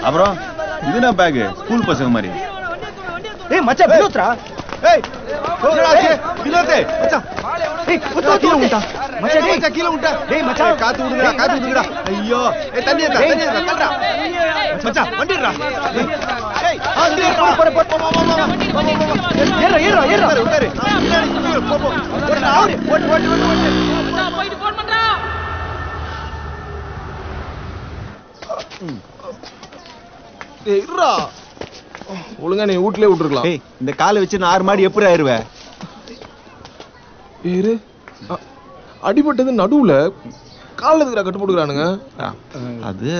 அப்புறம் இதுனா back school பசங்க மாதிரி. ஏய் மச்சான் வினோத்ரா. ஏய் என்னடா வினோத் மச்சான். ஏய் கீழ உண்டா மச்சான். டேய் மச்சான் கீழ உண்டா. டேய் மச்சான் காத்து விடுங்கடா. ஐயோ ஏய் தண்ணி தள்ளுடா மச்சான் வண்டிடுடா. ஏய் போற ஏறா உட்காரு. போ ஓட்டு போயிட்டு போன் பண்றா. ஏய் இருடா. ஒழுங்கா நீ வீட்லயே விட்டுருக்கலாம். ஏய் இந்த காலை வச்சு நான் 6 மாடி எப்படி ஆயிருவேன்? ஏறு. அடிபட்டது நடுவுல கால்ல எதுக்குடா கட்டு போட்டுக்கறானுங்க? அது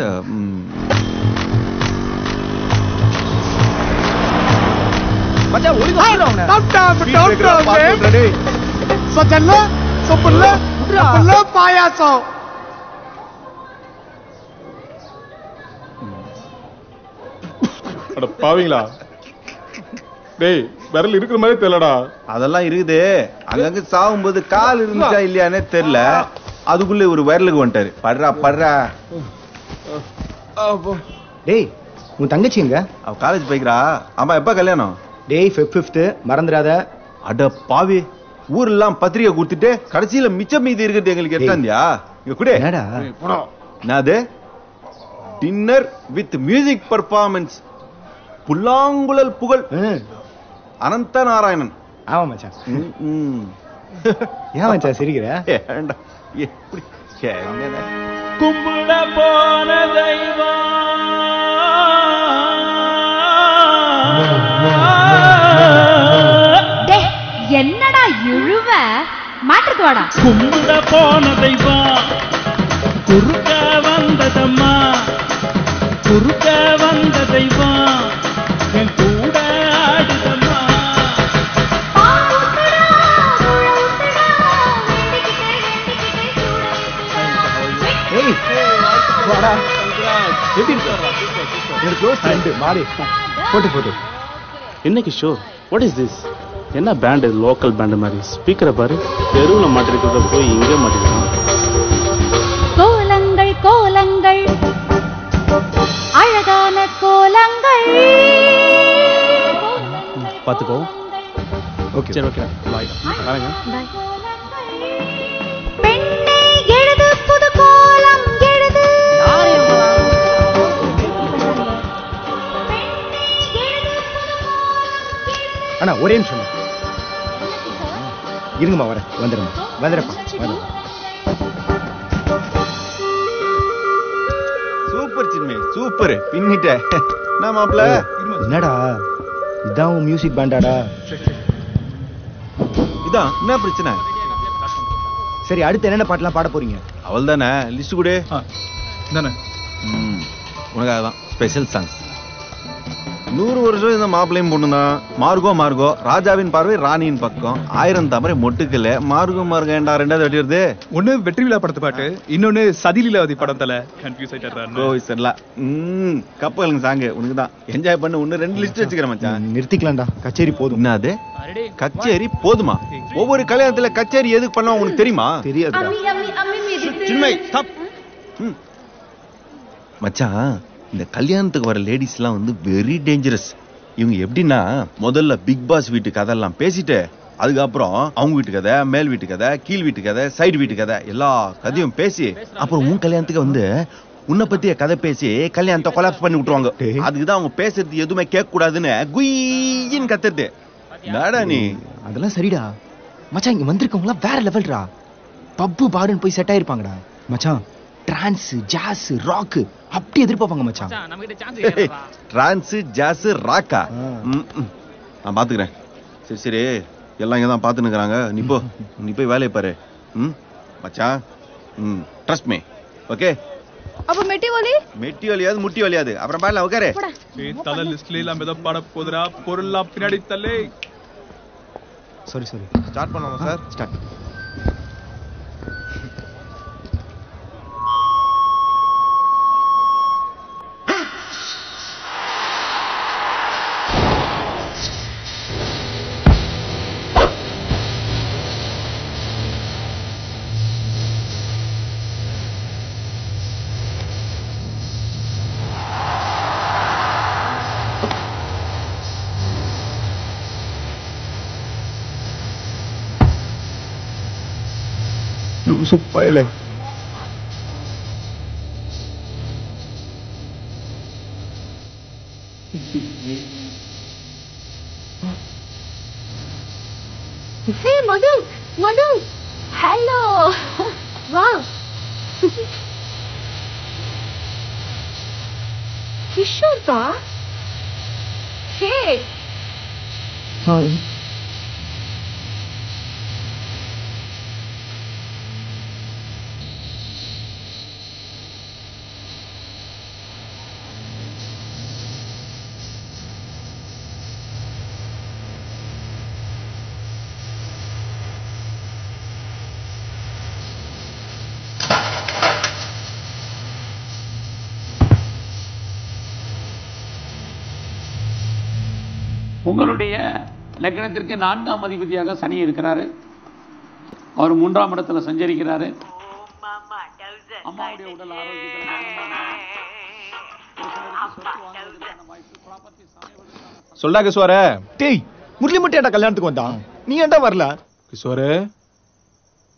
மச்சான் ஒளிங்க அவன. டாப் டேய். சஜல்ல சொப்பல்ல அப்பல்ல பாயாசம். அட பாவீங்களா? டேய் விரல் இருக்கிற மாதிரி தெரியலடா. அதெல்லாம் இருக்குது. அங்கங்க சாவும்போது கால் இருந்துச்சா இல்லையானே தெரியல. அதுக்குள்ள ஒரு விரலுக்கு வந்துட்டாரு. படுறா டேய் உன் தங்கச்சி எங்க? அவ காலேஜ் போய்க்கிறா. ஆமா எப்ப கல்யாணம்? டேய் 5th மறந்துடாத. அட பாவி ஊரெல்லாம் பத்திரிகை கொடுத்துட்டு கடைசியில மிச்சம் மீதி இருக்கிறது எங்களுக்கு எட்டாந்தியா? இங்க கூட என்னடா என்னது? Dinner with music performance. புல்லாங்குழல் புகழ் அனந்த நாராயணன். ஆமா மச்சான். ஏன் மச்சான் சிரிக்கிற? ஏண்டா எப்படி என்னடா கும்பிட போன தெய்வம் என்னடா இழுவ மாட்டுக்கு வாடா. கும்பிட போன தெய்வம் குறுக்க வந்ததம்மா. குறுக்க வந்த தெய்வம் என் கூட ஆடுதம்மா. ஏய் வாடா. எப்படி இருக்க? எனக்கு க்ளோஸ் ஃப்ரெண்ட் மாடி. போட்டு என்ன கிஷோர், வாட் இஸ் திஸ்? என்ன பேண்ட் இது? லோக்கல் பேண்ட் மாதிரி. ஸ்பீக்கரை பாரு, தெருவில் மாட்டிருக்கிறத போய் இங்கே மாட்டிருக்கோம். கோலங்கள் கோலங்கள் அழகான கோலங்கள். பார்த்துக்கோ. ஓகே சரி ஓகே பாய். வரேங்க. பெண்ணே எழுது புது கோலம் எழுது. அண்ணா ஒரே நிமிஷம் இருங்கம்மா வரேன். வந்துடுறப்பா. Super சின்மே super. பின்னிட்ட நான் மாப்ள. என்னடா இதான் உன் மியூசிக் பேண்டாடா? இதான் என்ன பிரச்சனை? சரி அடுத்து என்னென்ன பாட்டெல்லாம் பாட போறீங்க? அவள் தானே லிஸ்ட் கூட தானே உனக்காக தான் ஸ்பெஷல் சாங்ஸ். 100 வருஷம் இந்த மாப்பிள்ளையும் பொண்ணு தான். மார்கோ ராஜாவின் பார்வை ராணியின் பக்கம். 1000 தாமரை மொட்டுக்கல. மார்கோ ஏண்டா ரெண்டாவது வெட்டி வருது? ஒண்ணு வெற்றி விழா படத்து பாட்டு, இன்னொன்னு சதிலீலாவதி படம். தல கன்ஃபியூஸ் ஆயிட்டா. கப்பலுங்க சாங்கு உனக்கு தான். என்ஜாய் பண்ணு. ஒன்னு 2 லிஸ்ட் வச்சுக்கிறேன் மச்சான். நிறுத்திக்கலாம்டா. கச்சேரி போதும். என்னது கச்சேரி போதுமா? ஒவ்வொரு கல்யாணத்துல கச்சேரி எதுக்கு பண்ணுவோம் உனக்கு தெரியுமா? தெரியாது சின்மை ஸ்டாப். மச்சான் இந்த கல்யாணத்துக்கு வர லேடிஸ் எல்லாம் வந்து வெரி டேஞ்சரஸ். இவங்க எப்படின்னா முதல்ல பிக் பாஸ் வீட்டு கதையெல்லாம் பேசிட்டு அதுக்கப்புறம் அவங்க வீட்டு கதை, மேல் வீட்டு கதை, கீழ் வீட்டு கதை, சைடு வீட்டு கதை எல்லா கதையும் பேசி அப்புறம் உன் கல்யாணத்துக்கு வந்து உன்னை பத்திய கதை பேசி கல்யாணத்தை கொலாப்ஸ் பண்ணி விட்டுருவாங்க. அதுக்குதான் அவங்க பேசுறது எதுவுமே கேட்க கூடாதுன்னு குயின்னு கத்துறது. நாடா நீ அதெல்லாம் சரிடா மச்சான். இங்க வந்திருக்கவங்களா வேற லெவல்ரா. பப்பு பாடுன்னு போய் செட் ஆயிருப்பாங்கடா மச்சான். டிரான்ஸ், ஜாஸ், ராக் அப்படி எதிர்பார்ப்பாங்க மச்சான். டிரான்ஸ், ஜாஸ், ராக்கா நான் பாத்துக்கிறேன். சரி எல்லாம் இங்கதான் பாத்துன்னு இருக்காங்க. நீ போய் வேலையை பாரு. மச்சான் ட்ரஸ்ட் மீ. ஓகே. அப்ப மெட்டி வலியாது முட்டி வலியாது. அப்புறம் பாடலாம். உட்காரு. தல லிஸ்ட்ல எல்லாம் ஏதோ பாட போதுடா. பொருள்லாம் பின்னாடி தள்ளே. சாரி ஸ்டார்ட் பண்ணலாமா சார்? ஸ்டார்ட். சுப்பையில Hey, Madhu! Madhu! Hello! Wow! Kishore ba? Hey! Hi. உங்களுடைய லக்னத்திற்கு 4ஆம் அதிபதியாக சனி இருக்கிறாரு. அவர் 3ஆம் இடத்துல சஞ்சரிக்கிறாரு. அம்மாவுடைய உடல் சொல்டா கிஷோர. டேய் முரளி மட்டும் ஏன்டா கல்யாணத்துக்கு வந்தான்? நீ ஏன்டா வரல? கிஷோர,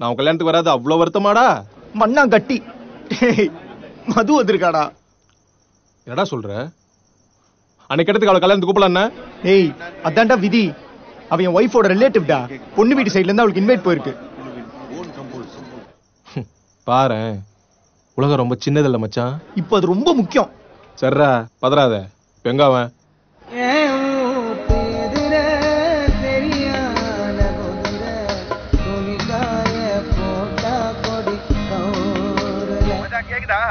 நான் கல்யாணத்துக்கு வராது அவ்வளவு வருத்தமாடா? மண்ணா கட்டி. டேய் மது வந்திருக்காடா. என்னடா சொல்ற? அன்னைக்கு இடத்துக்கு அவளை கல்யாணத்துக்கு கூப்பிடல. ஏய் அதான்டா விதி. அவன் என் ஒய்ஃபோட ரிலேட்டிவ்டா. பொண்ணு வீட்டு சைடுல இருந்து அவளுக்கு இன்வைட் போயிருக்கு. பாரு, உலகம் ரொம்ப சின்னதில்ல மச்சான். இப்போ அது ரொம்ப முக்கியம். சரிடா, பதறாத. எங்க அவன்? கேக்குதா?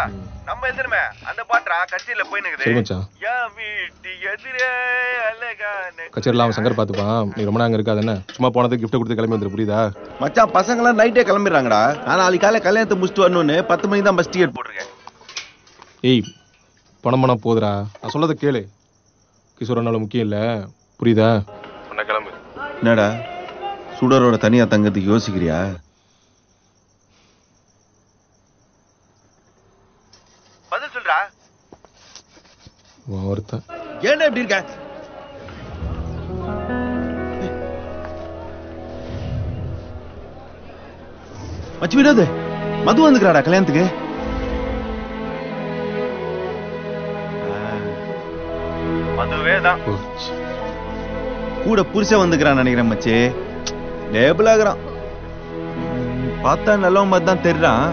நம்ம எதிரமே அந்த பாட்டா கச்சேரியில போய் நிக்குது. சரி மச்சான். என் வீட்டு எதிரே அழகான கச்சேரியில அவன் சங்கர் பாத்துப்பான். நீ ரொம்ப நாங்க இருக்காது என்ன? சும்மா போனதுக்கு கிஃப்ட் கொடுத்து கிளம்பி வந்துரு. புரியுதா? மச்சான் பசங்க எல்லாம் நைட்டே கிளம்பிடுறாங்கடா. நான் நாளைக்கு காலையில கல்யாணத்தை முடிச்சுட்டு வரணும்னு 10 மணிக்கு தான் பஸ் டிக்கெட் போட்டிருக்கேன். ஏய் பணம் போதுடா. நான் சொல்லதை கேளு. கிஷோரனால முக்கியம் இல்ல. புரியுதா? உன்ன கிளம்பு. என்னடா சுடரோட தனியா தங்கத்துக்கு யோசிக்கிறியா? பதில் சொல்றா. ஒருத்தன் ஏன்டா இப்படி இருக்க? மச்சி வினோத், மது வந்துக்கிறாடா கல்யாணத்துக்கு. மதுவே தான் கூட புருஷன் வந்துக்கிறான் நினைக்கிறேன் மச்சி. லேபிள் ஆகுறான். பார்த்தா நல்லவன் மாதிரி தான் தெரிறான்.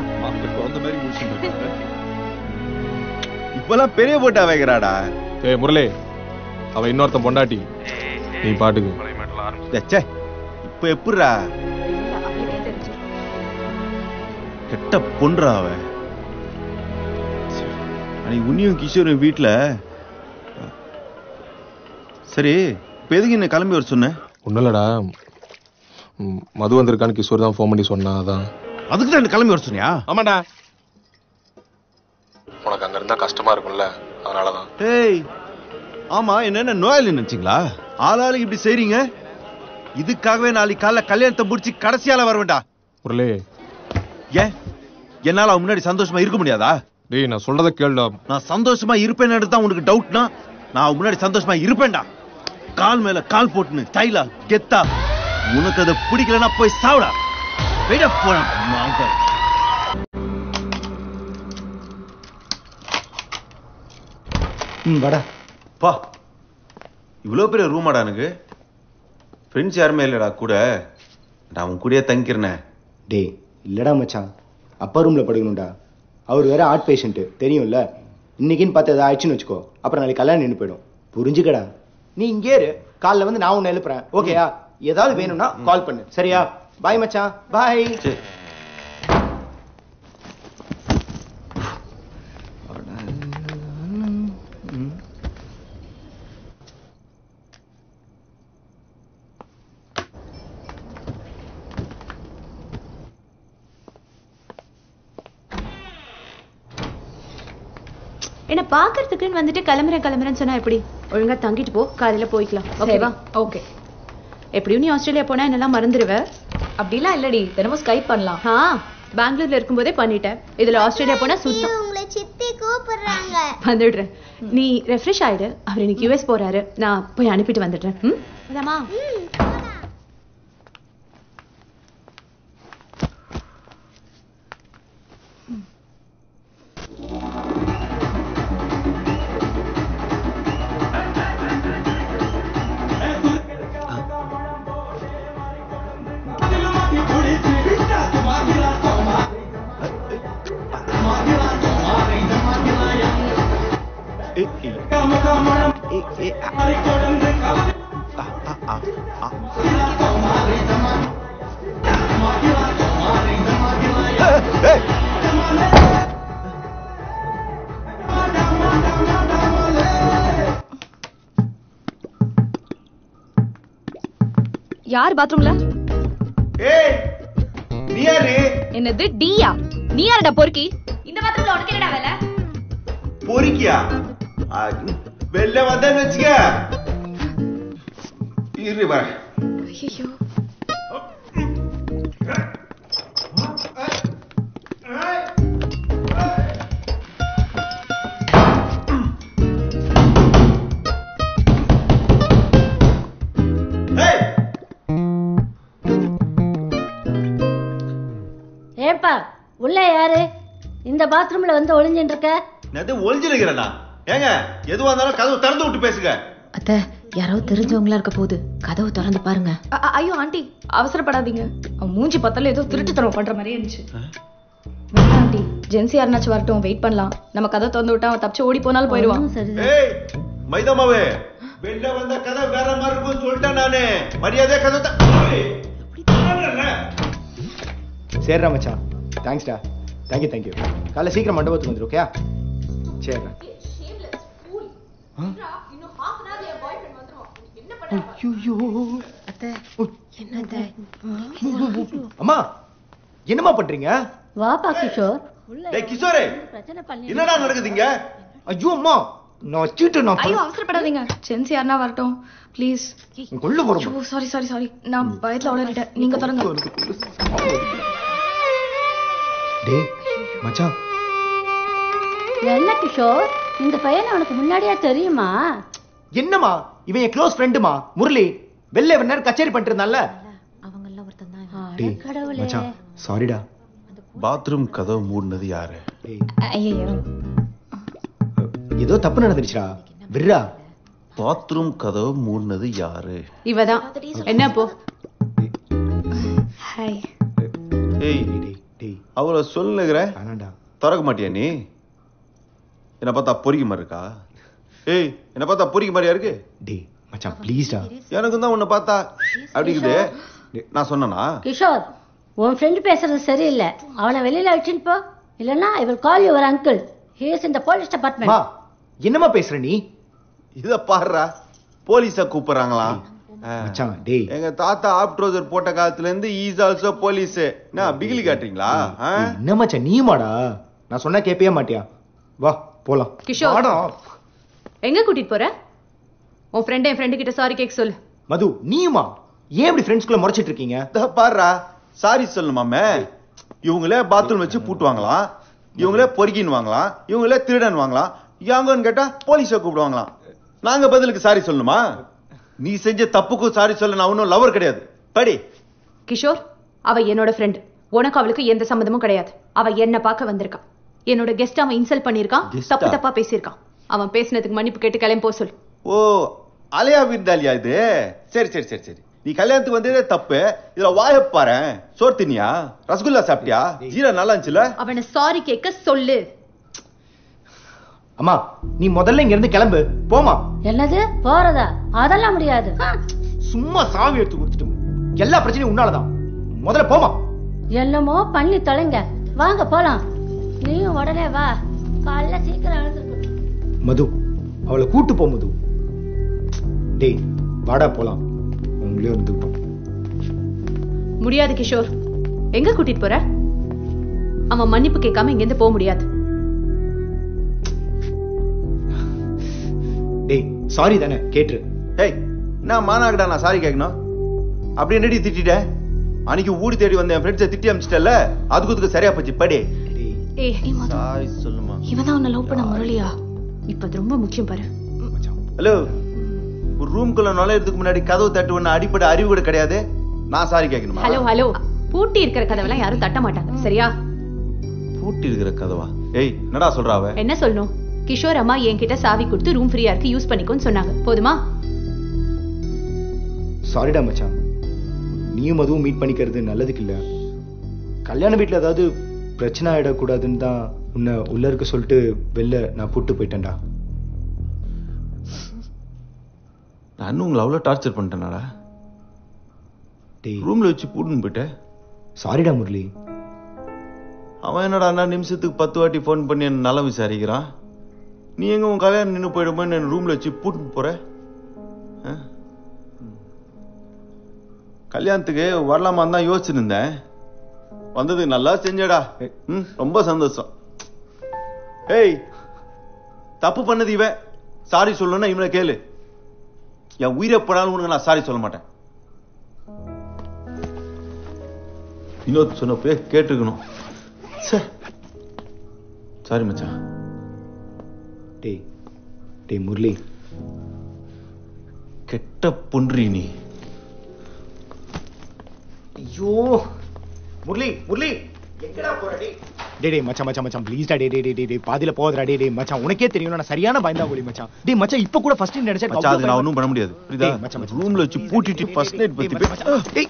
இப்பெல்லாம் பெரிய போட்டா வைக்கிறாடா. ஏய் முரளி, அவ இன்னொருத்தன் பொண்டாட்டி. நீ பாட்டுக்கு. இப்ப எப்படிரா கெட்ட பொன்றா அவ. அன்னைக்கு உன்னியும் கிஷோரும் வீட்டுல. சரி இப்ப எதுக்கு என்ன கிளம்பி வர சொன்ன? ஒன்னும் இல்லடா, மது வந்திருக்கான்னு கிஷோர் தான் ஃபோன் பண்ணி சொன்னா. அதான் அதுக்கு தான் கிளம்பி வர சொன்னியா? ஆமாடா. உனக்கு அங்க இருந்தா கஷ்டமா இருக்கும்ல, அதனாலதான். ஏய் ஆமா, என்ன நோயாளி நினைச்சீங்களா? ஆளாளுக்கு இப்படி செய்றீங்க. இதுக்காகவே நாளைக்கு காலைல கல்யாணத்தை முடிச்சு கடைசியால வர வேண்டாம். முரளி, ஏன் என்னால அவன் முன்னாடி சந்தோஷமா இருக்க முடியாதா? டேய் நான் சொல்றத கேளுடா. நான் சந்தோஷமா இருப்பேன்னு தான் உனக்கு டவுட்னா, நான் அவன் முன்னாடி சந்தோஷமா இருப்பேன்டா. கால் மேல கால் போட்டுன்னு ஸ்டைலா கெத்தா. உனக்கு அதை பிடிக்கலன்னா போய் சாவுடா. வெயிட் அப் போடா. வாடா. பா இவ்வளோ பெரிய ரூமாடா எனக்கு. ஃப்ரெண்ட்ஸ் யாருமே இல்லடா கூட. நான் அவன் கூடயே தங்கிக்கிறேனே. டேய் இல்லடா மச்சான், அப்பா ரூம்ல படுக்கணும்டா. அவர் வேற ஹார்ட் பேஷண்ட் தெரியும்ல. இன்னைக்குன்னு பார்த்து ஏதாவது ஆயிடுச்சுன்னு வச்சுக்கோ, அப்புறம் நாளைக்கு கல்யாணம் நின்று போயிடும். புரிஞ்சுக்கடா. நீ இங்கே இரு, காலைல வந்து நான் உன்னை எழுப்புறேன். ஓகேயா? ஏதாவது வேணும்னா கால் பண்ணு. சரியா? பாய் மச்சான். பாய். என்ன பாக்குறதுக்குன்னு வந்துட்டு கிளம்புறேன்னு சொன்னா எப்படி? ஒழுங்கா தங்கிட்டு போ, காலையில போய்க்கலாம். ஓகேவா? ஓகே. எப்படியும் நீ ஆஸ்திரேலியா போனா என்னெல்லாம் மறந்துடுவ. அப்படிலாம் இல்லடி, தினமும் ஸ்கைப் பண்ணலாம். பெங்களூர்ல இருக்கும்போதே பண்ணிட்டேன். இதுல ஆஸ்திரேலியா போனா சுத்தம். உங்களை சித்தி கூப்பிடுறாங்க. வந்துடுறேன். நீ ரெஃப்ரெஷ் ஆயிடு. அவர் இன்னைக்கு யூஎஸ் போறாரு. நான் போய் அனுப்பிட்டு வந்துடுறேன். யார் பாத்ரூம்ல? நீ யாரு? என்னது டியா? நீ யாரடா பொறுக்கி? இந்த பாத்ரூம்ல உனக்கு என்னடா வேலை? பொறுக்கியா? வெளில வந்தேன்னு வச்சுக்க. இரு வர. ஐயோ. ஏப்பா உள்ள யாரு? இந்த பாத்ரூம்ல வந்து ஒளிஞ்சிட்டு இருக்க? நான் ஒளிஞ்சிருக்கிறேனா? ஏங்க எதுவா இருந்தாலும் கதவு திறந்து விட்டு பேசுங்க. அத்தை யாரோ தெரிஞ்சவங்களா இருக்க போகுது, கதவு திறந்து பாருங்க. ஐயோ ஆண்டி அவசரப்படாதீங்க. அவன் மூஞ்சி பத்தல ஏதோ திருட்டுத்தனம் பண்ற மாதிரியே இருந்துச்சு. ஆண்டி ஜென்சி யாருனாச்சும் வரட்டும், வெயிட் பண்ணலாம். நம்ம கதவை திறந்து விட்டா அவன் தப்பிச்சு ஓடி போனாலும் போயிடுவான். ஏய் மைதாமாவே, வெளில வந்த கதவு வேற மாதிரி இருக்கும்னு சொல்லிட்டேன் நானு. மரியாதையா கதவை சரிடா மச்சான், தேங்க்ஸ்டா. தேங்க்யூ. காலைல சீக்கிரம் மண்டபத்துக்கு வந்துரு. ஓகே? சரிடா. அம்மா என்னம்மா பண்றீங்க? வாப்பா கிஷோர். டேய் கிஷோரே, என்னடா நடக்குதுங்க? ஐயோ அம்மா, நான் சீட்டு நான் ஐயோ அவசரப்படாதீங்க. ஜென்சி யாருனா வரட்டும் ப்ளீஸ். கொல்ல போறோம். சாரி நான் பயத்துல உளறிட்டேன். நீங்க தொடங்க. டேய் மச்சான். என்ன கிஷோர், இந்த பையன் உனக்கு முன்னாடியா தெரியுமா? என்னம்மா, இவன் என் க்ளோஸ் ஃப்ரெண்டுமா முரளி. வெளில ஒரு நேரம் கச்சேரி பண்ணிட்டு இருந்தான்ல. அவங்க எல்லாம் ஒருத்தன் தான். டேய் மச்சான் சாரிடா. பாத்ரூம் கதவு மூடுனது யாரு? ஐயோ ஏதோ தப்பு நடந்துருச்சுடா. விர்ரா. பாத்ரூம் கதவு மூடுனது யாரு? இவதான். என்ன போ? ஹாய். ஏய் அவள சொல்லுகிற திறக்க மாட்டியா நீ? என்ன பார்த்தா பொறிக்க மாதிரி இருக்கா? ஏய் என்ன பார்த்தா பொறிக்க மாதிரியா இருக்கு? டேய் மச்சான் ப்ளீஸ்டா. எனக்கு தான் உன்னை பார்த்தா அப்படி இருக்குது. நான் சொன்னனா? கிஷோர், உன் ஃப்ரெண்ட் பேசுறது சரியில்லை. அவனை வெளியில அழைச்சிட்டு போ, இல்லைன்னா I will call your uncle. He is in the police department. என்னம்மா பேசுற நீ? இத பாருடா, போலீஸ கூப்பிடுறாங்களா? மச்சான் டேய், எங்க தாத்தா ஆப் ட்ரவுசர் போட்ட காலத்துல இருந்து இஸ் ஆல்சோ போலீஸ். நான் பிகிலி காட்டுறீங்களா? என்ன மச்சான் நீமாடா? நான் சொன்னா கேட்பே மாட்டியா? வா போலாம். கிஷோர் எங்க கூட்டிட்டு போற? உன் ஃப்ரெண்ட் என் ஃப்ரெண்டு கிட்ட சாரி கேட்க சொல்லு. மது நீயுமா? ஏன் இப்படி ஃப்ரெண்ட்ஸ்குள்ள முறைச்சிட்டு இருக்கீங்க? பாருடா, சாரி சொல்லணுமாமே. இவங்களே பாத்ரூம் வச்சு பூட்டுவாங்களாம், இவங்களே பொறுக்கின்னு வாங்கலாம், இவங்களே திருடன் வாங்கலாம், யாங்கன்னு கேட்டா போலீஸ கூப்பிடுவாங்களாம். நாங்க பதிலுக்கு சாரி சொல்லணுமா? நீ செஞ்ச தப்புக்கும் சாரி சொல்ல நான் ஒன்னும் லவர் கிடையாது. படி. கிஷோர், அவ என்னோட ஃப்ரெண்ட். உனக்கு அவளுக்கு எந்த சம்மந்தமும் கிடையாது. அவ என்ன பார்க்க வந்திருக்கான். என்னோட கெஸ்ட் அவன் இன்சல்ட் பண்ணிருக்கான், தப்பா பேசியிருக்கான். அவன் பேசினதுக்கு மன்னிப்பு கேட்டு கிளம்பி போ சொல். ஓ அலையா விருந்தாளியா இது? சரி. நீ கல்யாணத்துக்கு வந்ததே தப்பு. இதுல வாய பாரு. சோறு தின்னியா? ரசகுல்லா சாப்பிட்டியா? ஜீரா நல்லா இருந்துச்சுல? அவனை சாரி கேட்க சொல்லு. அம்மா நீ முதல்ல இங்க இருந்து கிளம்பு. போமா. என்னது போறதா? அதெல்லாம் முடியாது. சும்மா சாவி எடுத்து கொடுத்துட்டு எல்லா பிரச்சனையும் உன்னாலதான். முதல்ல போமா. என்னமோ பண்ணி தொலைங்க. வாங்க போலாம். நீயும் உடனே வா. காலைல சீக்கிரம் எழுந்திருக்கு. மது அவளை கூட்டு போ மது. டேய் வாடா போலாம். உங்களே வந்துட்டோம். முடியாது கிஷோர். எங்க கூட்டிட்டு போற? அவன் மன்னிப்பு கேட்காம இங்க இருந்து போக முடியாது. டேய் சாரி தானே கேட்டுரு. ஏய் நான் மானாகடா நான் சாரி கேட்கணும் அப்படி என்னடி திட்டிட்டேன்? அன்னைக்கு ஊடி தேடி வந்த என் ஃப்ரெண்ட்ஸை திட்டி அமிச்சிட்டல, அதுக்கு சரியா போச்சு. படி. சாரி சொல்லுமா. இவன் தான் உன்னை லவ் பண்ண முரளியா? இப்ப அது ரொம்ப முக்கியம் பாரு. ஹலோ, ஒரு ரூம்குள்ள நுழையிறதுக்கு முன்னாடி கதவு தட்டு ஒண்ணு அடிப்படை அறிவு கூட கிடையாது. நான் சாரி கேட்கணுமா? ஹலோ பூட்டி இருக்கிற கதவெல்லாம் யாரும் தட்ட மாட்டாங்க சரியா? பூட்டி இருக்கிற கதவா? ஏய் என்னடா சொல்றா அவ? என்ன சொல்லணும்? கிஷோர் அம்மா என்கிட்ட சாவி கொடுத்து ரூம் ஃப்ரீயா இருக்கு யூஸ் பண்ணிக்கோன்னு சொன்னாங்க. போதுமா? சாரிடா மச்சான், நீயும் அதுவும் மீட் பண்ணிக்கிறது நல்லதுக்கு இல்ல. கல்யாண வீட்டில் ஏதாவது பிரச்சனை ஆயிடக்கூடாதுன்னு தான் உன்னை உள்ள இருக்க சொல்லிட்டு வெளில நான் கூட்டு போயிட்டேன்டா. நான் உங்களை அவ்வளோ டார்ச்சர் பண்ணிட்டேனாடா? ரூம்ல வச்சு பூட்டுன்னு போயிட்டேன். சாரிடா முரளி. அவன் என்னடா நிமிஷத்துக்கு 10 வாட்டி ஃபோன் பண்ணி என்ன நல்லா விசாரிக்கிறான். நீ எங்க உன் கல்யாணம் நின்று போயிடுமோன்னு என்ன ரூம்ல வச்சு பூட்டுன்னு போற? கல்யாணத்துக்கு வரலாமான்னு தான் யோசிச்சுட்டு இருந்தேன். வந்தது நல்லா செஞ்சடா. ரொம்ப சந்தோஷம். ஏய் தப்பு பண்ணது இவன். சாரி சொல்லணும்னா இவனை கேளு. என் உயிரை போனாலும் உனக்கு நான் சாரி சொல்ல மாட்டேன். இன்னொரு சொன்னப்பே கேட்டுக்கணும். சாரி மச்சான். டேய் டேய் முரளி, கெட்ட பொன்றி நீ. ஐயோ முரளி முரளி எங்கடா போற? டேய் டேய் மச்சான் மச்சான் மச்சான் ப்ளீஸ் டா. டேய் டேய் டேய் டேய் பாதியில போதடா. டேய் டேய் மச்சான், உனக்கே தெரியும் நான் சரியான பயந்தா கோலி மச்சான். டேய் மச்சான் இப்ப கூட ஃபர்ஸ்ட் நைட் நினைச்சா மச்சான் அது நான் ஒண்ணும் பண்ண முடியாது. புரியுதா? ரூம்ல வச்சு பூட்டிட்டு ஃபர்ஸ்ட் நைட் பத்தி டேய்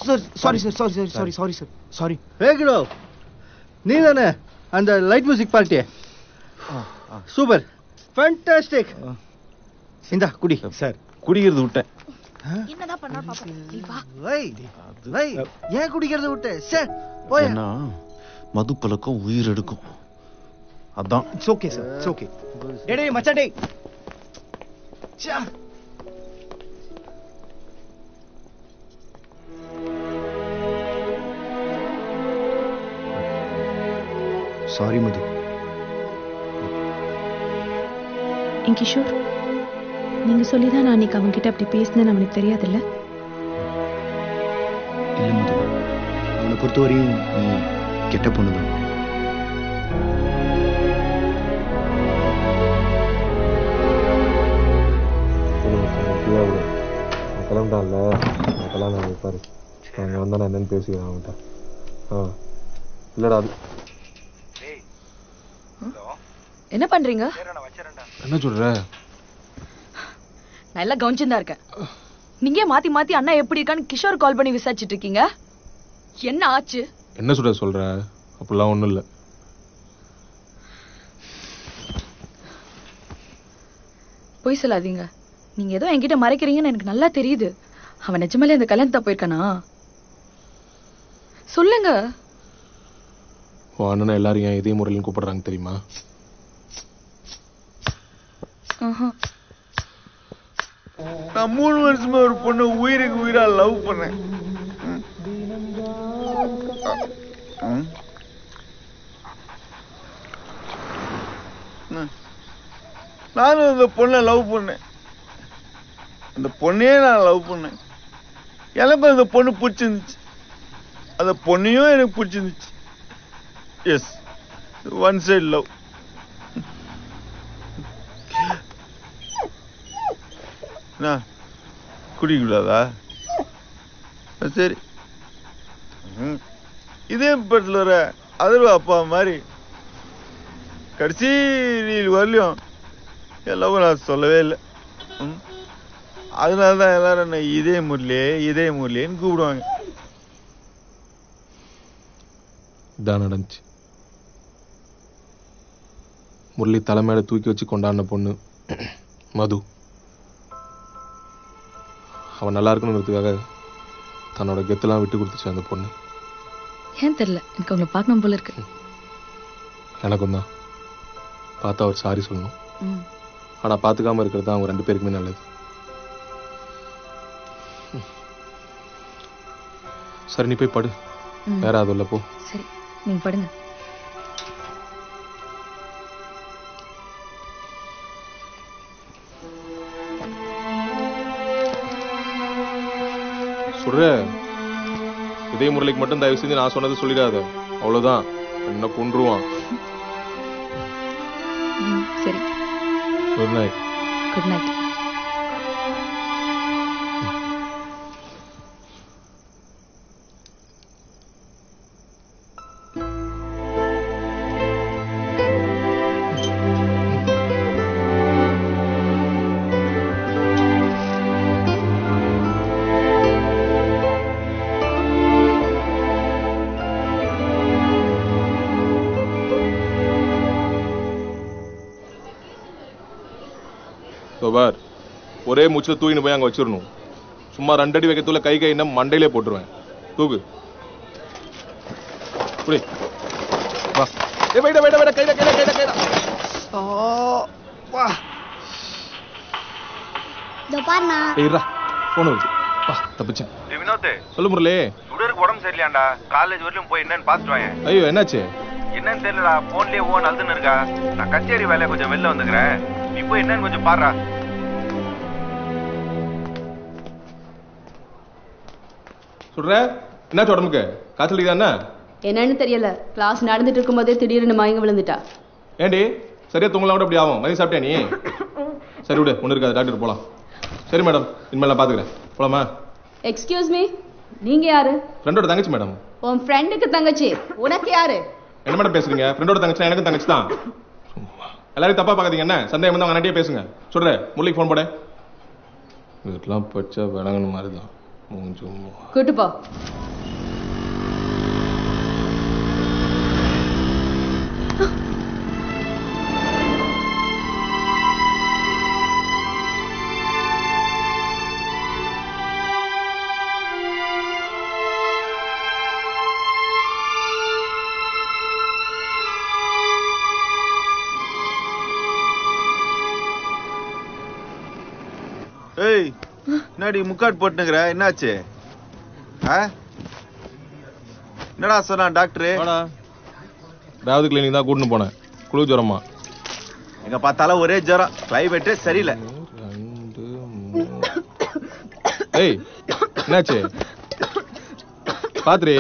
sir sorry sir sorry sorry sorry sorry sir sorry. ஹேகிடோ நீ தானே அந்த light music party? Super fantastic. இந்தா குடி. சார் குடிக்கிறது விட்டேன். என்னதான் பண்ணா பாப்பா. நீ வா. ஏன் குடிக்கிறது விட்ட? சார் போய். ஏன்னா மது பழக்கம் உயிர் எடுக்கும். அதான். It's okay sir, it's okay. டேய் டேய் மச்சான் டேய். சாரி மது. கிஷோர், நீங்க சொல்லிதான் நான் அன்னைக்கு அவங்க கிட்ட அப்படி பேசினேன்னு அவனுக்கு தெரியாதுல்ல? இல்ல மது, அவனை பொறுத்தவரையும் நீ கெட்ட பொண்ணுதான். கிளம்பிட்டான்ல, கல்யாணம் வைப்பாரு. அங்கே வந்தா நான் என்னன்னு பேசிக்கிறேன் அவன்கிட்ட. இல்லடா அது என்ன பண்றீங்க? என்ன சொல்ற? நான் எல்லாம் கவனிச்சுதான் இருக்கேன். நீங்க மாத்தி மாத்தி அண்ணா எப்படி இருக்கான்னு கிஷோர் கால் பண்ணி விசாரிச்சுட்டு இருக்கீங்க. என்ன ஆச்சு? என்ன சொல்ற? அப்படிலாம் ஒண்ணும் இல்ல. பொய் சொல்லாதீங்க. நீங்க ஏதோ என்கிட்ட மறைக்கிறீங்கன்னு எனக்கு நல்லா தெரியுது. அவன் நிஜமாலே அந்த கல்யாணத்தை போயிருக்கானா? சொல்லுங்க. உன் அண்ணனை எல்லாரும் ஏன் இதே முறையிலும் கூப்பிடுறாங்க தெரியுமா? நான் 3 வருஷமா ஒரு பொண்ணு உயிருக்கு உயிரா லவ் பண்ணேன். நானும் அந்த பொண்ணை லவ் பண்ணேன். அந்த பொண்ணையே நான் லவ் பண்ணேன். எனக்கு அந்த பொண்ணு பிடிச்சிருந்துச்சு. அந்த பொண்ணையும் எனக்கு பிடிச்சிருந்துச்சு. Yes, one side love. குடிக்கூடாதா? சரி, இதே படத்தில் வர அதர்வா அப்பா மாதிரி கடைசி வரலையும் எல்லாவும் நான் சொல்லவே இல்லை. அதனாலதான் எல்லாரும் என்ன இதே முரளியேன்னு கூப்பிடுவாங்க. இதான் நடந்துச்சு. முரளி தலைமையில தூக்கி வச்சு கொண்டாடின பொண்ணு மது. அவன் நல்லா இருக்கணுங்கிறதுக்காக தன்னோட கெத்தெல்லாம் விட்டு கொடுத்துச்சு அந்த பொண்ணு. ஏன் தெரியல, எனக்கு அவங்களை பார்க்கணும் போல இருக்கு. எனக்கும் தான். பார்த்தா அவர் சாரி சொல்லணும். ஆனா பார்த்துக்காம இருக்கிறது தான் அவங்க 2 பேருக்குமே நல்லது. சரி, நீ போய் படு. வேற அது இல்ல, போ. சரி, நீங்க படுங்க. சொல்ற, இதே முரளிக்கு மட்டும் தயவு செஞ்சு நான் சொன்னது சொல்லிடாத. அவ்வளவுதான், என்ன கொன்றுவான். சரி, குட் நைட். Good night. பார் ஒரே மூச்சில் தூக்கின்னு போய் அங்கே வச்சிடணும். சும்மா 2 அடி வைக்கத்துல கை கைன்னா மண்டையிலே போட்டுருவேன். தூக்கு புடி வா. ஏ வைடா வைடா வைடா கைடா கைடா கைடா கைடா. வா இதோ பாருண்ணா. ஏய்ரா போன் வருது. வா தப்பிச்சேன். வினோத் சொல்லு முரளி. சுடருக்கு உடம்பு சரியில்லையாண்டா, காலேஜ் வரையும் போய் என்னன்னு பாத்துட்டு வாங்க. ஐயோ என்னாச்சு? என்னன்னு தெரியலடா, போன்லயே ஓன் அழுதுன்னு இருக்கா. நான் கச்சேரி வேலையை கொஞ்சம் வெளில வந்துக்கிறேன், நீ போய் என்னன்னு கொஞ்சம் பாருடா. சொல்ற என்னாச்சு உடம்புக்கு? காய்ச்சல் தானே? என்னன்னு தெரியல, கிளாஸ் நடந்துட்டு இருக்கும்போதே திடீர்னு மயங்க விழுந்துட்டா. ஏண்டி சரியா தூங்கலாம் கூட இப்படி ஆகும். மதியம் சாப்பிட்டியா நீ? சரி விடு, ஒன்று இருக்காது, டாக்டர் போகலாம். சரி மேடம், இனிமேல் நான் பார்த்துக்கிறேன். போலாமா? எக்ஸ்கியூஸ் மீ, நீங்க யாரு? ஃப்ரெண்டோட தங்கச்சி மேடம். உன் ஃப்ரெண்டுக்கு தங்கச்சி, உனக்கு யாரு? என்ன மேடம் பேசுறீங்க? ஃப்ரெண்டோட தங்கச்சி எனக்கும் தங்கச்சி தான். எல்லாரும் தப்பா பார்க்காதீங்க. என்ன சந்தேகம் வந்து அவங்க நட்டியே பேசுங்க. சொல்றேன், முரளிக்கு ஃபோன் போட. இதெல்லாம் பச்சை விளங்கணும் மாதிரி தான். கூட்டு போ. ஏய், என்னடி முக்காட் போட்டுங்கிற? என்னாச்சு? என்னடா சொன்னா டாக்டரு? ராவது கிளினிக் தான் கூட்டின்னு போனேன். குழு ஜுரமா. எங்க பார்த்தாலும் ஒரே ஜுரம், கிளைமேட்டே சரியில்லை. ஏய் என்னாச்சு? பாத்துரி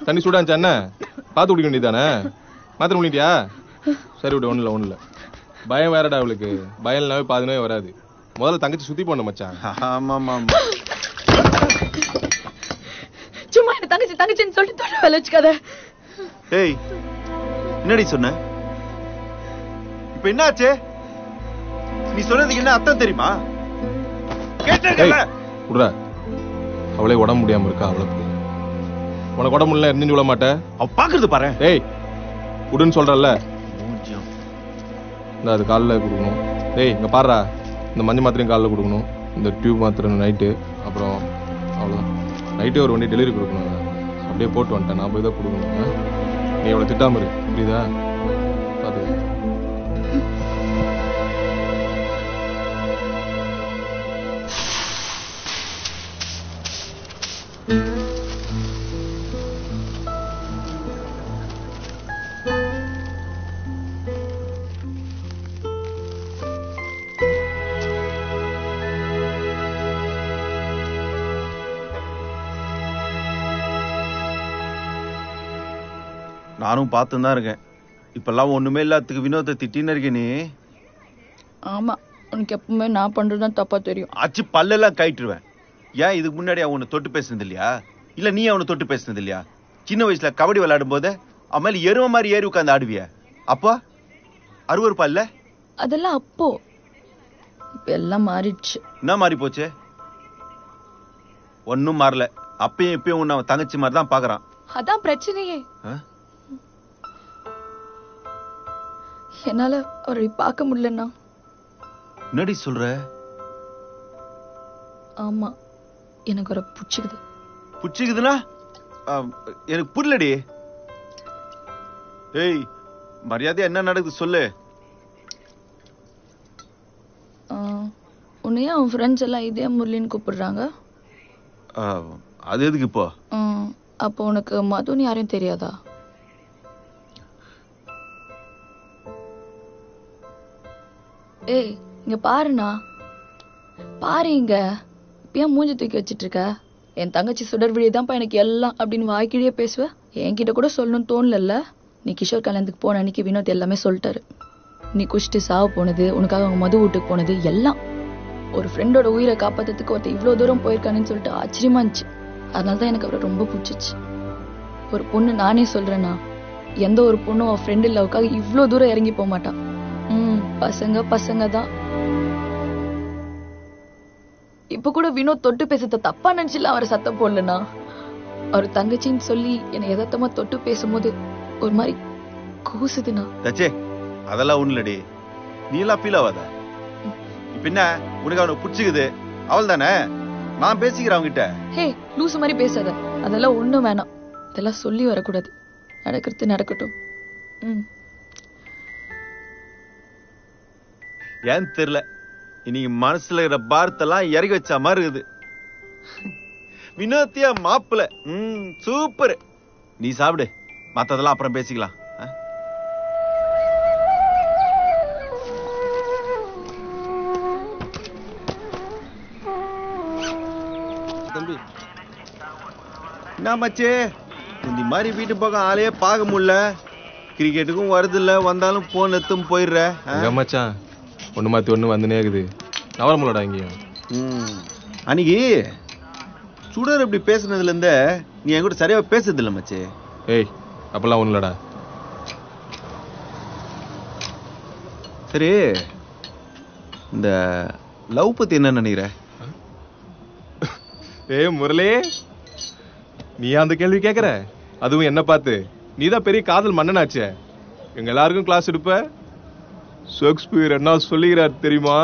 தண்ணி சூடாச்சு. என்ன பார்த்து குடிக்க வேண்டியதானே? மாத்திரம் குடிக்கிட்டியா? சரி விடு, ஒன்றும் இல்லை ஒன்றும் இல்லை. பயம் வேறடா அவளுக்கு. பயம் இல்லாமல் பாதி நோய் வராது. முதல்ல தங்கச்சி சுத்தி போன மச்சான். ஆமாம் ஆமாம். சும்மா என்ன தங்கச்சி தங்கச்சின்னு சொல்லிட்டு தொட வேலை வச்சுக்காத. ஏய் என்னடி சொன்ன? இப்ப என்னாச்சு? நீ சொன்னதுக்கு என்ன அர்த்தம் தெரியுமா? கேட்டேன்ல. விடுறா, அவளே உடம்பு முடியாம இருக்கா. அவளுக்கு உனக்கு உடம்பு இல்லை எரிஞ்சு விட மாட்டேன். அவ பாக்குறது பாரு. ஏய் விடுன்னு சொல்றல்ல. இந்த அது காலில் கொடுக்கணும். ஏய் இங்க பாடுறா, இந்த மஞ்சள் மாத்திரையும் காலில் கொடுக்கணும். இந்த டியூப் மாத்திரை நைட்டு. அப்புறம் அவ்வளோதான். நைட்டே ஒரு வண்டி டெலிவரி கொடுக்கணும். அப்படியே போட்டு வந்துட்டேன். நான் போய் தான் கொடுக்கணும். நீ எவ்வளோ திட்டாம இரு, புரியுதா? பார்த்து நானும் பார்த்து தான் இருக்கேன். இப்பெல்லாம் ஒண்ணுமே இல்லாததுக்கு வினோத்தை திட்டின்னு இருக்க நீ. ஆமா, உனக்கு எப்பவுமே நான் பண்றதுதான் தப்பா தெரியும். ஆச்சு பல்லெல்லாம் கயிட்டுருவேன். ஏன் இதுக்கு முன்னாடி அவனை தொட்டு பேசுனது இல்லையா? இல்ல நீ அவனை தொட்டு பேசுனது இல்லையா? சின்ன வயசுல கபடி விளையாடும் போது அவன் எருவ மாதிரி ஏறி உட்காந்து ஆடுவிய. அப்போ அருவருப்பா இல்ல? அதெல்லாம் அப்போ. இப்ப எல்லாம் மாறிடுச்சு. என்ன மாறி போச்சு? ஒன்னும் மாறல. அப்பயும் இப்பயும் உன்னை அவன் தங்கச்சி மாதிரி தான் பாக்குறான். அதான் பிரச்சனையே. என்னால அவரை பார்க்க முடியலன்னா. என்னடி சொல்ற? ஆமா, எனக்கு அவரை பிடிச்சிக்குது. பிடிச்சிக்குதுன்னா எனக்கு புரியலடி. ஏய் மரியாதை என்ன நடக்குது சொல்லு. உன்னையே அவன் ஃப்ரெண்ட்ஸ் எல்லாம் இதே முரளின்னு கூப்பிடுறாங்க. அது எதுக்கு இப்போ? அப்போ உனக்கு மதுன்னு யாரையும் தெரியாதா? ஏய் இங்க பாருண்ணா, பாரு இங்க. இப்ப மூஞ்சி தூக்கி வச்சிட்டு இருக்க? என் தங்கச்சி சுடர் விழிதான்ப்பா எனக்கு எல்லாம் அப்படின்னு வாய்க்கிழியே பேசுவ. என்கிட்ட கூட சொல்லணும்னு தோணல. நீ கிஷோர் கல்யாணத்துக்கு போன அன்னைக்கு வினோத் எல்லாமே சொல்லிட்டாரு. நீ குஷ்டு சாவ போனது, உனக்காக அவங்க மது வீட்டுக்கு போனது எல்லாம். ஒரு ஃப்ரெண்டோட உயிரை காப்பாத்துறதுக்கு ஒருத்தர் இவ்வளவு தூரம் போயிருக்கானு சொல்லிட்டு ஆச்சரியமா இருந்துச்சு. அதனாலதான் எனக்கு அவரை ரொம்ப பிடிச்சிச்சு. ஒரு பொண்ணு, நானே சொல்றேன்னா, எந்த ஒரு பொண்ணும் அவன் ஃப்ரெண்டு லவ்க்காக இவ்வளவு தூரம் இறங்கி போக மாட்டான். பசங்க பசங்க தான். இப்ப கூட வினோத் தொட்டு பேசுறத தப்பா நினைச்சுல அவரை சத்தம் போடலனா. அவர் தங்கச்சின்னு சொல்லி என்னை யதார்த்தமா தொட்டு பேசும்போது ஒரு மாதிரி கூசுதுண்ணா. அதெல்லாம் ஒண்ணுலடி, நீ எல்லாம் ஃபீல் ஆகாத. இப்ப என்ன உனக்கு அவனுக்கு பிடிச்சிக்குது அவள் தானே, நான் பேசிக்கிறேன் அவங்கிட்ட. ஹே லூசு மாதிரி பேசாத, அதெல்லாம் ஒண்ணும் வேணாம். இதெல்லாம் சொல்லி வரக்கூடாது. நடக்கிறது நடக்கட்டும். ஏன் தெரியல, இன்னைக்கு மனசுல இருக்கிற பாரத்தெல்லாம் இறக்கி வச்ச மாதிரி இருக்குது. வினோத்தியா மாப்பிள்ள சூப்பர். நீ சாப்பிடு, மத்ததெல்லாம் அப்புறம் பேசிக்கலாம். தம்பி என்ன மச்சே, இந்த மாதிரி வீட்டு பக்கம் ஆளையே பார்க்க முடியல. கிரிக்கெட்டுக்கும் வருது இல்ல, வந்தாலும் போன் எடுத்தும் போயிடுற. மச்சான் ஒண்ணு மாத்தி ஒண்ணு வந்துனே இருக்குது. நவரமுலடா இங்கேயும். அன்னைக்கு சுடர் இப்படி பேசுனதுல இருந்த நீ என் கூட சரியா பேசுறது இல்ல மச்சே. ஏய் அப்பெல்லாம் ஒண்ணு இல்லடா. சரி, இந்த லவ் பத்தி என்ன நினைக்கிற? ஏய் முரளி, நீ அந்த கேள்வி கேக்குற? அதுவும் என்ன பார்த்து? நீதான் பெரிய காதல் மன்னனாச்சே. எங்க எல்லாருக்கும் கிளாஸ் எடுப்ப. ஷேக்ஸ்பியர் என்ன சொல்லுகிறார் தெரியுமா?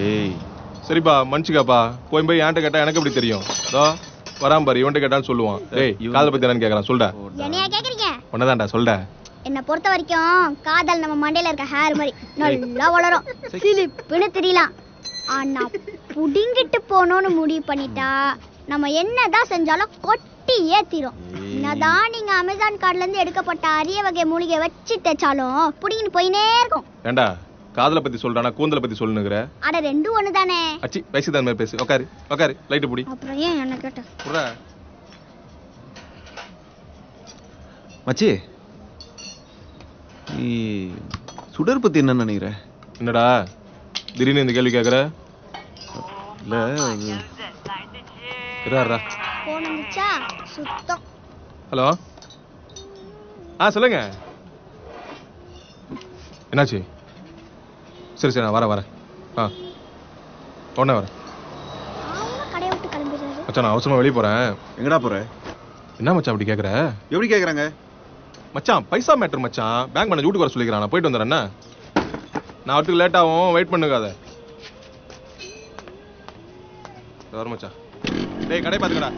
ஏய் சரிப்பா மன்னிச்சுக்காப்பா. போய் ஏன்ட்ட கேட்டா எனக்கு எப்படி தெரியும்? வராம பாரு, இவன்ட்ட கேட்டாலும் சொல்லுவான். டேய் காதல் பத்தி என்னன்னு கேக்குறான், சொல்டா. என்னையா கேக்குறீங்க? உன்னதான்டா, சொல்டா. என்ன பொறுத்த வரைக்கும் காதல் நம்ம மண்டையில இருக்க ஹேர் மாதிரி நல்லா வளரும், சிலிப்புன்னு தெரியலாம். ஆனா புடிங்கிட்டு போனோம்னு முடிவு பண்ணிட்டா நம்ம என்னதான் செஞ்சாலும் கொட்டி ஏத்திரும். என்னதான் நீங்க அமேசான் கார்டுல இருந்து எடுக்கப்பட்ட அரிய வகை மூலிகை வச்சு தேய்ச்சாலும் புடிங்கிட்டு போயினே இருக்கும். ஏண்டா காதலை பத்தி சொல்றானா கூந்தலை பத்தி சொல்லுங்கற? அட ரெண்டும் ஒண்ணுதானே. அச்சி வயசுதான் மாதிரி பேசு. உட்காரு உட்காரு, லைட் புடி. அப்புறம் ஏன் என்ன கேட்ட? புறா மச்சி, நீ சுடர் பத்தி என்ன நினைக்கிற? என்னடா திடீர்னு இந்த கேள்வி கேக்குற? இல்ல இருடா. போன் வந்துச்சா? சுத்தம். ஹலோ, சொல்லுங்க. என்னாச்சு? சரி சரி நான் வரேன். உடனே வரேன். கடையை விட்டு கிளம்பிடுறாரு. மச்சான் நான் அவசரமா வெளியே போறேன். எங்கடா போற? என்ன மச்சான் அப்படி கேக்குற? எப்படி கேக்குறாங்க? மச்சான் பைசா மேட்டர் மச்சான். பேங்க் மேனேஜர் வீட்டுக்கு வர சொல்லிக்கிறான். நான் போயிட்டு வந்துடுறேன். நான் அவருக்கு லேட் ஆகும், வெயிட் பண்ணுக்காத. வர மச்சான். டேய் கடை பாத்துக்கடா.